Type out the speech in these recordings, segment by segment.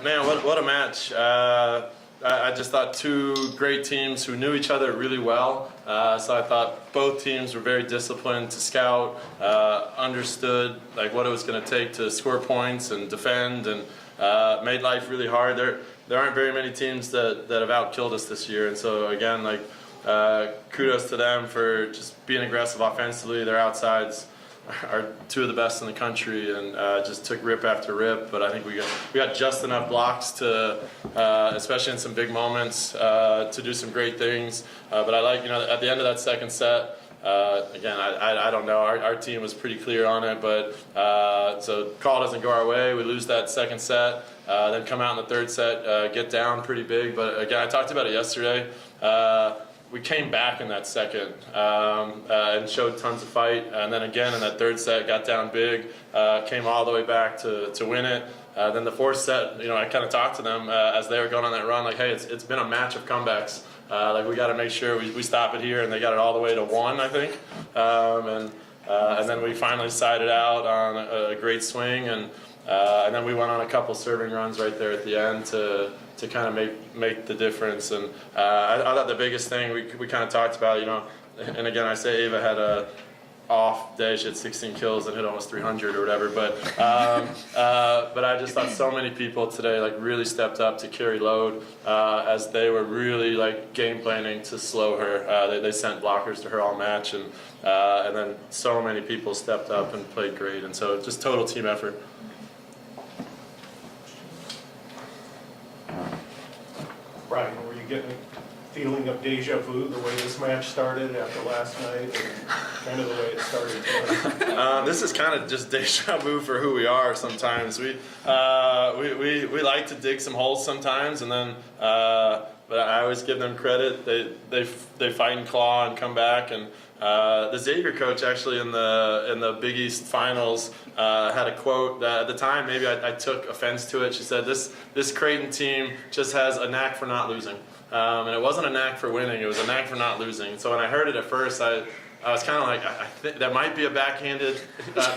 Man, what a match. I just thought two great teams who knew each other really well. So I thought both teams were very disciplined to scout, understood like what it was going to take to score points and defend, and made life really hard. There aren't very many teams that have outkilled us this year, and so again, like kudos to them for just being aggressive offensively. Their outsides are two of the best in the country, and just took rip after rip. But I think we got just enough blocks to, especially in some big moments, to do some great things. But I like, at the end of that second set, again, I don't know. Our team was pretty clear on it, but so call doesn't go our way. We lose that second set, then come out in the third set, get down pretty big. But again, I talked about it yesterday. We came back in that second and showed tons of fight, and then again in that third set got down big, came all the way back to win it. Then the fourth set, I kind of talked to them as they were going on that run, like, hey, it's been a match of comebacks. Like, we got to make sure we stop it here, and they got it all the way to 1, I think. And then we finally sided out on a great swing, and then we went on a couple serving runs right there at the end to kind of make the difference. And I thought the biggest thing we kind of talked about, and again, I say Ava had a off day. She had 16 kills and hit almost 300 or whatever. But I just thought so many people today like really stepped up to carry load as they were really like game planning to slow her. They sent blockers to her all match, and then so many people stepped up and played great. And so just total team effort. Brian, were you getting a feeling of deja vu the way this match started after last night, and kind of the way it started tonight? This is kind of just deja vu for who we are sometimes. We like to dig some holes sometimes, and then but I always give them credit. They fight and claw and come back. And the Xavier coach actually in the Big East finals had a quote that at the time maybe I took offense to it. She said, this Creighton team just has a knack for not losing. And it wasn't a knack for winning, it was a knack for not losing. So when I heard it at first, I was kind of like, I think that might be a backhanded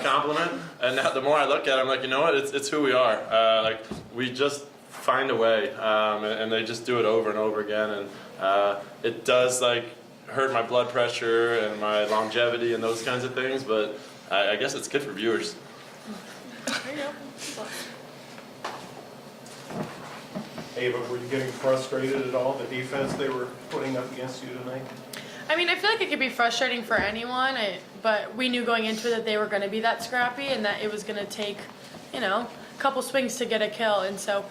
compliment. And now the more I look at it, I'm like, you know what, it's who we are. Like, we just find a way, and they just do it over and over again. And it does like hurt my blood pressure and my longevity and those kinds of things, but I guess it's good for viewers. There you go. Ava, were you getting frustrated at all, the defense they were putting up against you tonight? I mean, I feel like it could be frustrating for anyone, but we knew going into it that they were going to be that scrappy and that it was going to take, a couple swings to get a kill. And so,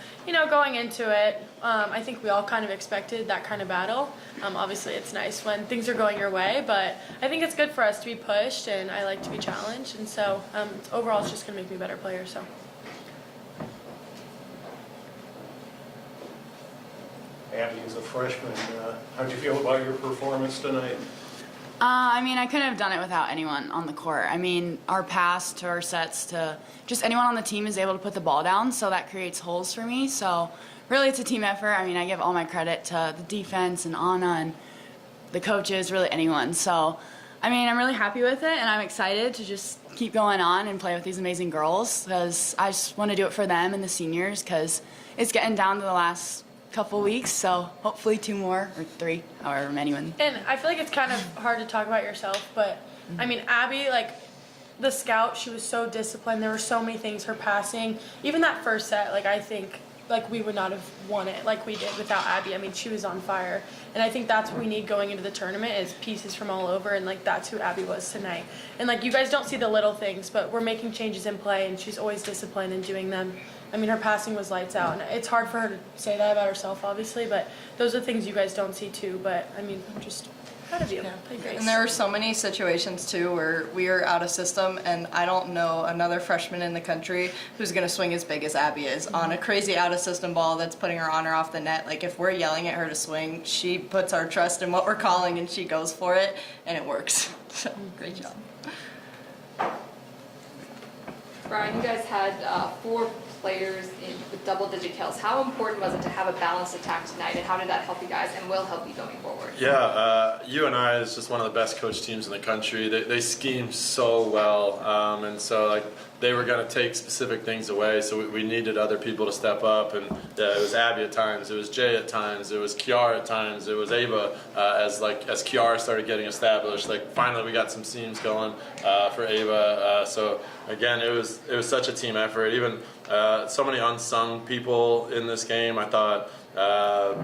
going into it, I think we all kind of expected that kind of battle. Obviously, it's nice when things are going your way, but I think it's good for us to be pushed, and I like to be challenged. And so, overall, it's just going to make me a better player. So. Abby, as a freshman, how'd you feel about your performance tonight? I couldn't have done it without anyone on the court. Our pass to our sets to just anyone on the team is able to put the ball down, so that creates holes for me. So really it's a team effort. I give all my credit to the defense and Anna and the coaches, really anyone. So, I'm really happy with it, and I'm excited to just keep going on and play with these amazing girls, because I just want to do it for them and the seniors, because it's getting down to the last couple weeks, so hopefully 2 more or 3, however many. And I feel like it's kind of hard to talk about yourself, but Abby, like the scout, she was so disciplined. There were so many things, her passing, even that first set, like I think like we would not have won it like we did without Abby. She was on fire, and I think that's what we need going into the tournament is pieces from all over, and like that's who Abby was tonight. And like you guys don't see the little things, but we're making changes in play, and she's always disciplined in doing them. Her passing was lights out, and it's hard for her to say that about herself, obviously, but those are things you guys don't see too. But I'm just proud of you. Yeah. And there were so many situations too where we are out of system, and I don't know another freshman in the country who's going to swing as big as Abby is on a crazy out of system ball that's putting her on or off the net. Like, if we're yelling at her to swing, she puts our trust in what we're calling and she goes for it, and it works. So great job. Brian, you guys had 4 players with double-digit kills. How important was it to have a balanced attack tonight, and how did that help you guys and will help you going forward? Yeah, UNI is just one of the best coach teams in the country. They scheme so well, and so like they were going to take specific things away, so we needed other people to step up. And it was Abby at times, it was Jay at times, it was Kiara at times, it was Ava as Kiara started getting established. Like finally we got some seams going for Ava. So again, it was such a team effort. Even so many unsung people in this game. I thought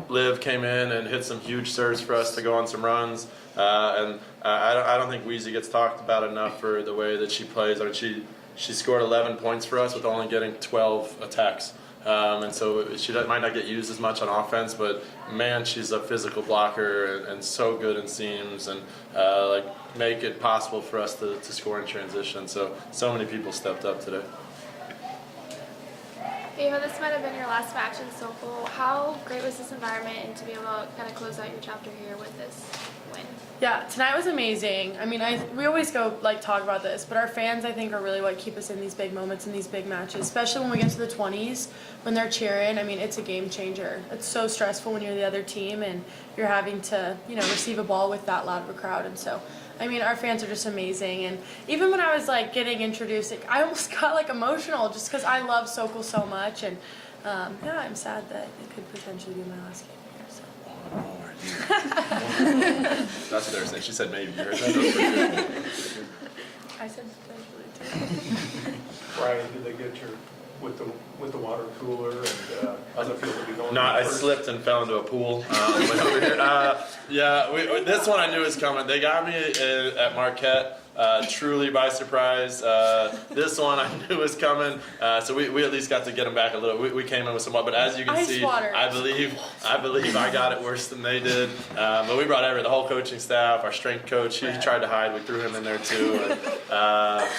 Liv came in and hit some huge serves for us to go on some runs. And I don't think Weezy gets talked about enough for the way that she plays. I mean, she scored 11 points for us with only getting 12 attacks. And so she might not get used as much on offense, but man, she's a physical blocker and so good in seams and make it possible for us to score in transition. So many people stepped up today. Ava, this might have been your last match in Sokol. How great was this environment and to be able to kind of close out your chapter here with this win? Yeah, tonight was amazing. I mean, we always go talk about this, but our fans, I think, are really what keep us in these big moments and these big matches, especially when we get to the 20s, when they're cheering. I mean, it's a game changer. It's so stressful when you're the other team and you're having to, receive a ball with that loud of a crowd. And so, I mean, our fans are just amazing. And even when I was getting introduced, I almost got emotional just because I love Sokol so much. And I'm sad that it could potentially be my last game here. So. That's what they were saying. She said maybe. You heard that? That was pretty good. I said potentially too. Brian, did they get your with the water cooler and how's it feel to be going? No, I first? slipped and fell into a pool. Over here. This one I knew was coming. They got me at Marquette. Truly by surprise. This one I knew was coming, so we at least got to get them back a little. We came in with some water, but as you can see, water. I believe I got it worse than they did. But we brought the whole coaching staff, our strength coach. He tried to hide. We threw him in there too. And,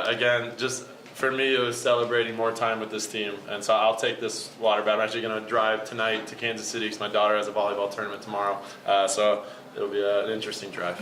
again, just for me, it was celebrating more time with this team, and so I'll take this water bath. I'm actually going to drive tonight to Kansas City because my daughter has a volleyball tournament tomorrow, so it'll be an interesting drive.